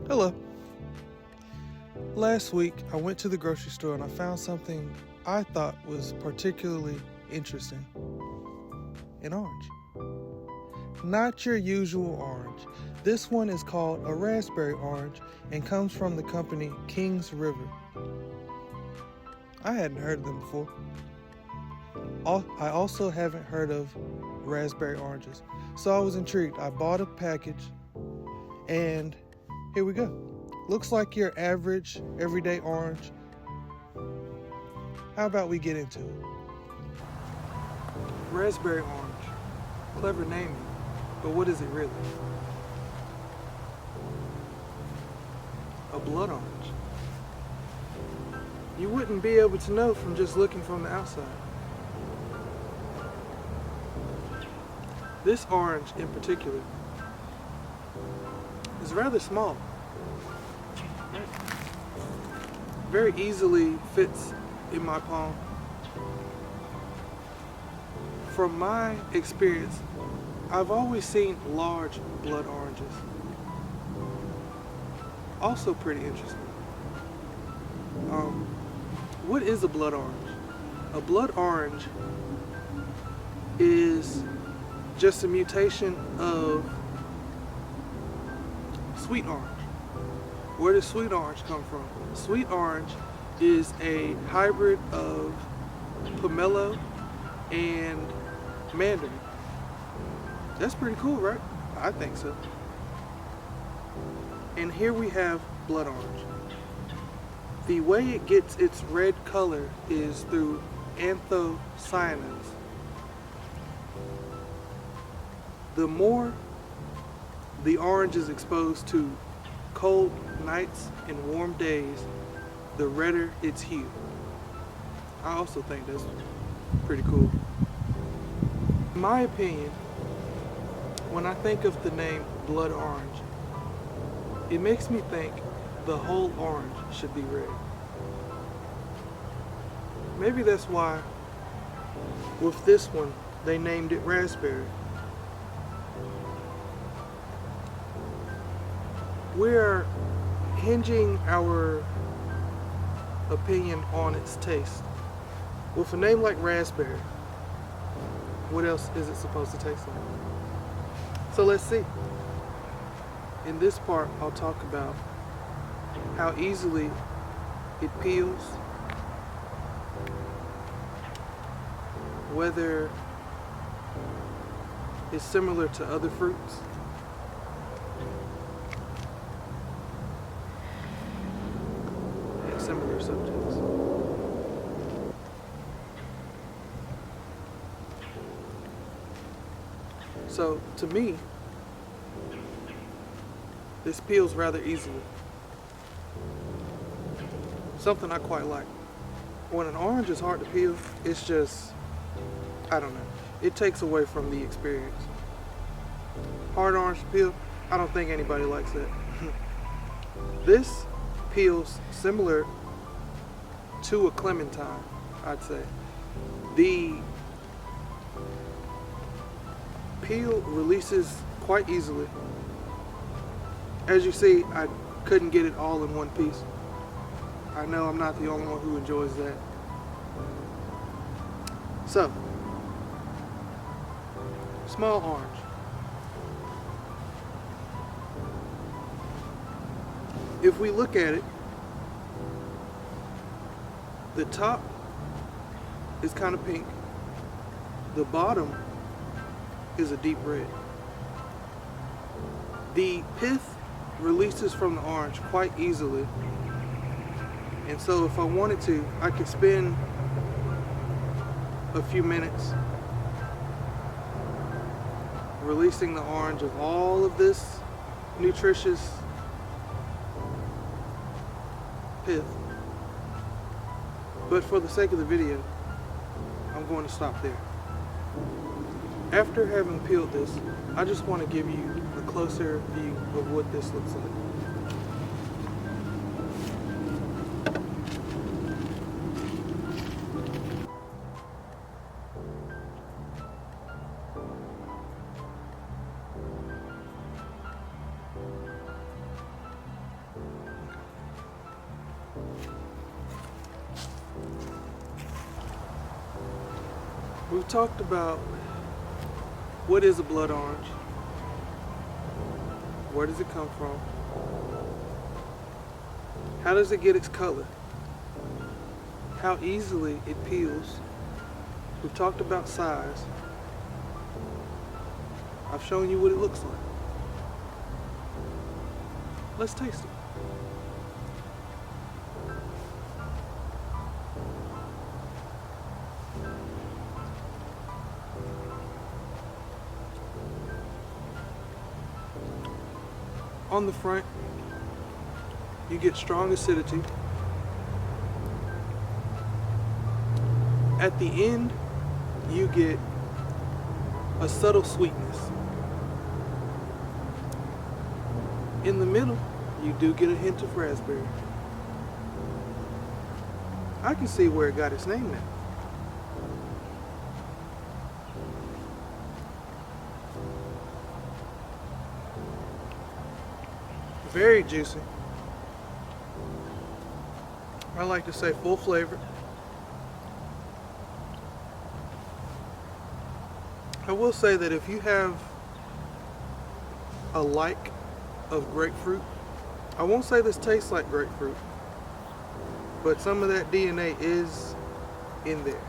Hello. Last week, I went to the grocery store and I found something I thought was particularly interesting. An orange. Not your usual orange. This one is called a raspberry orange and comes from the company Kings River. I hadn't heard of them before. I also haven't heard of raspberry oranges, so I was intrigued. I bought a package and here we go. Looks like your average, everyday orange. How about we get into it? Raspberry orange. Clever naming, but what is it really? A blood orange. You wouldn't be able to know from just looking from the outside. This orange in particular is rather small. Very easily fits in my palm. From my experience, I've always seen large blood oranges. Also pretty interesting. What is a blood orange? A blood orange is just a mutation of sweet orange. Where does sweet orange come from? Sweet orange is a hybrid of pomelo and mandarin. That's pretty cool, right? I think so. And here we have blood orange. The way it gets its red color is through anthocyanins. The more the orange is exposed to cold nights and warm days, the redder its hue. I also think that's pretty cool. In my opinion, when I think of the name blood orange, it makes me think the whole orange should be red. Maybe that's why with this one they named it raspberry. We're hinging our opinion on its taste. With a name like raspberry, what else is it supposed to taste like? So let's see. In this part, I'll talk about how easily it peels, whether it's similar to other fruits, and similar subjects. So, to me, this peels rather easily. Something I quite like. When an orange is hard to peel, it's just, I don't know. It takes away from the experience. Hard orange to peel, I don't think anybody likes that. This peels similar to a clementine, I'd say. The peel releases quite easily. As you see, I couldn't get it all in one piece. I know I'm not the only one who enjoys that. So, small orange. If we look at it, the top is kind of pink. The bottom is a deep red. The pith releases from the orange quite easily. And so if I wanted to, I could spend a few minutes releasing the orange of all of this nutritious pith. But for the sake of the video, I'm going to stop there. After having peeled this, I just want to give you a closer view of what this looks like. We've talked about what is a blood orange, where does it come from, how does it get its color, how easily it peels. We've talked about size. I've shown you what it looks like. Let's taste it. On the front, you get strong acidity. At the end, you get a subtle sweetness. In the middle, you do get a hint of raspberry. I can see where it got its name now. Very juicy. I like to say full flavor. I will say that if you have a like of grapefruit, I won't say this tastes like grapefruit, but some of that DNA is in there.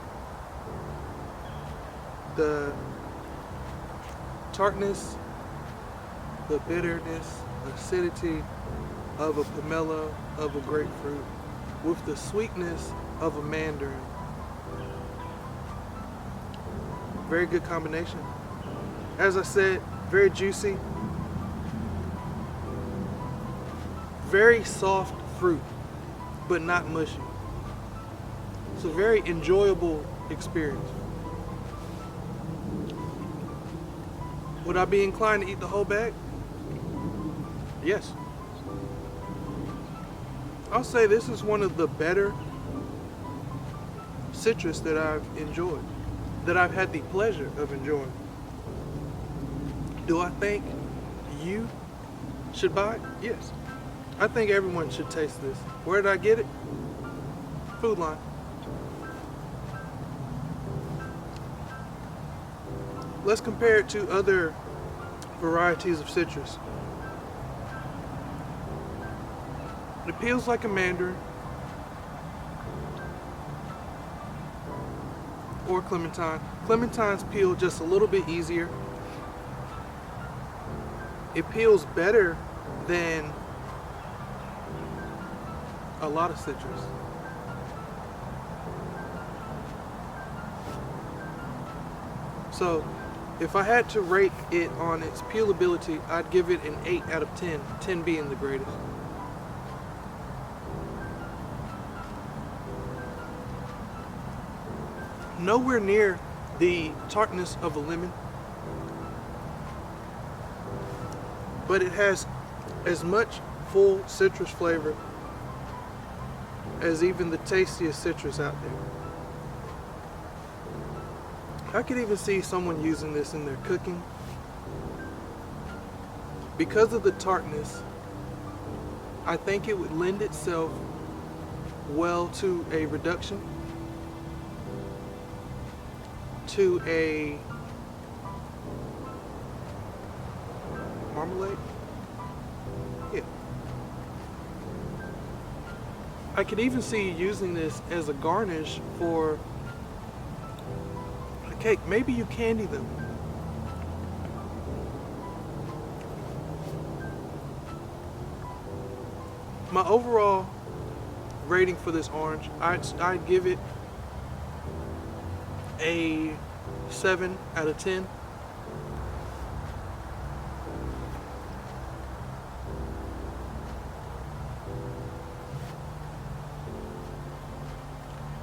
The tartness, the bitterness, acidity of a pomelo, of a grapefruit, with the sweetness of a mandarin. Very good combination. As I said, very juicy, very soft fruit, but not mushy. It's a very enjoyable experience. Would I be inclined to eat the whole bag? Yes. I'll say this is one of the better citrus that I've enjoyed, that I've had the pleasure of enjoying. Do I think you should buy it? Yes. I think everyone should taste this. Where did I get it? Food Line. Let's compare it to other varieties of citrus. It peels like a mandarin or clementine. Clementines peel just a little bit easier. It peels better than a lot of citrus. So if I had to rate it on its peelability, I'd give it an 8 out of 10, 10 being the greatest. Nowhere near the tartness of a lemon, but it has as much full citrus flavor as even the tastiest citrus out there. I could even see someone using this in their cooking. Because of the tartness, I think it would lend itself well to a reduction, to a marmalade. Yeah. I could even see using this as a garnish for a cake. Maybe you candy them. My overall rating for this orange, I'd give it a 7 out of 10.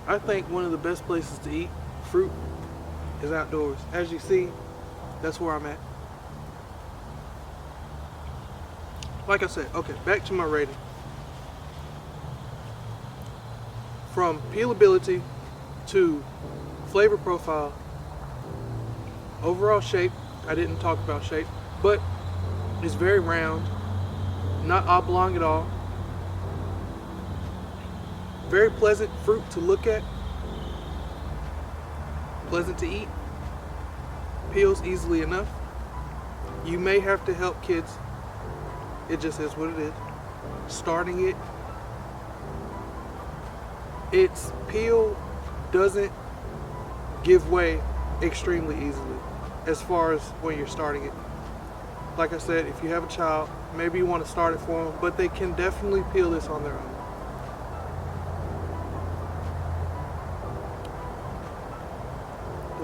I think one of the best places to eat fruit is outdoors. As you see, that's where I'm at. Like I said, okay, back to my rating. From peelability to flavor profile, overall shape, I didn't talk about shape, but it's very round, not oblong at all. very pleasant fruit to look at, pleasant to eat, peels easily enough. You may have to help kids. It just is what it is. Starting it, its peel doesn't give way extremely easily as far as when you're starting it. Like I said, if you have a child, maybe you want to start it for them, but they can definitely peel this on their own.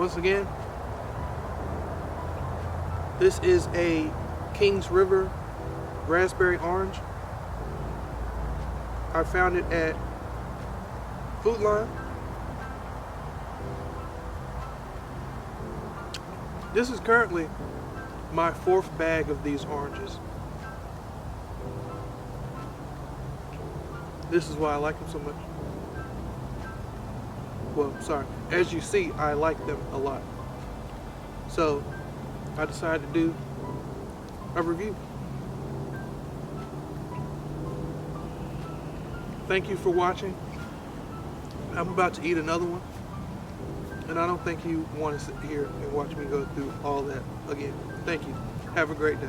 Once again, this is a Kings River raspberry orange. I found it at Food Line. This is currently my 4th bag of these oranges. This is why I like them so much. Well, sorry. As you see, I like them a lot. So, I decided to do a review. Thank you for watching. I'm about to eat another one, and I don't think you want to sit here and watch me go through all that again. Thank you. Have a great day.